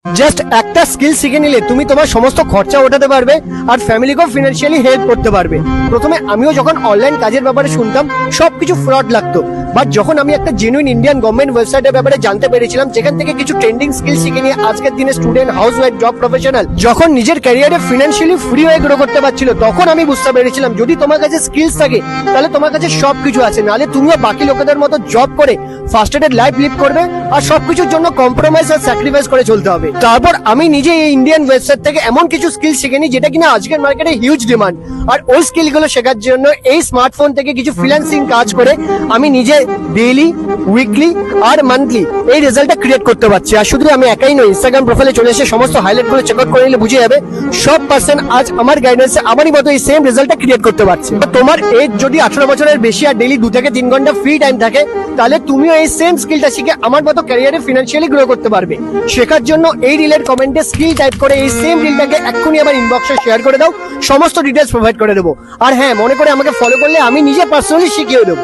Just একটা skill শিখে নিলে তুমি তোমার সমস্ত খরচা ওঠাতে পারবে আর ফ্যামিলিকেও ফিনান্সিয়ালি হেল্প করতে পারবে। প্রথমে আমিও যখন অনলাইন কাজের ব্যাপারে শুনতাম সবকিছু ফ্রড লাগতো, বাট যখন আমি একটা জেনুইন ইন্ডিয়ান গভর্নমেন্ট ওয়েবসাইটের ব্যাপারে জানতে পেরেছিলাম, যেখান থেকে কিছু ট্রেন্ডিং স্কিল শিখে নিয়ে আজকের দিনে student, house wife, job professional যখন নিজের ক্যারিয়ারে ফিনান্সিয়ালি ফ্রি হয়ে গ্রো করতে পারছিল, তখন আমি বুঝতে পেরেছিলাম যদি তোমার কাছে স্কিলস থাকে তাহলে তোমার কাছে সবকিছু আছে, নাহলে তুমিও বাকি লোকেদের মতো জব করে ফার্স্টেড লাইফ লিভ করবে আর সবকিছুর জন্য কম্প্রোমাইজ আর স্যাক্রিফাইস করে চলতে হবে। তারপর আমি নিজে এই ইন্ডিয়ান ওয়েবসাইট থেকে এমন কিছু স্কিল শিখে নিই যেটা কিনা আজকের মার্কেটে হিউজ ডিমান্ড, আর ওই স্কিলগুলো শেখার জন্য এই স্মার্টফোন থেকে কিছু ফ্রিল্যান্সিং কাজ করে আমি নিজে ডেইলি, উইকলি আর মান্থলি এই রেজাল্টটা ক্রিয়েট করতে পারছি। আর শুধু আমি একাই নই, ইনস্টাগ্রাম প্রোফাইলে চলে এসে সমস্ত হাইলাইট গুলো চেক আউট করে নিলে বুঝে যাবে সব পার্সন আজ আমার গাইডেন্সে আমারই মতো এই সেম রেজাল্টটা ক্রিয়েট করতে পারছে। তোমার এজ যদি 18 বছরের বেশি আর ডেইলি 2 থেকে 3 ঘন্টা ফ্রি টাইম থাকে, তাহলে তুমিও এই সেম স্কিলটা শিখে আমার মতো ক্যারিয়ারে ফিনান্সিয়ালি গ্রো করতে পারবে। শেখার জন্য এই রিলের কমেন্টে স্কিল টাইপ করে এই সেম রিলটাকে এক্ষুনি আমার ইনবক্সে শেয়ার করে দাও, সমস্ত ডিটেলস প্রোভাইড করে দেবো। আর হ্যাঁ, মনে করে আমাকে ফলো করলে আমি নিজে পার্সোনালি শিখিয়ে দেবো।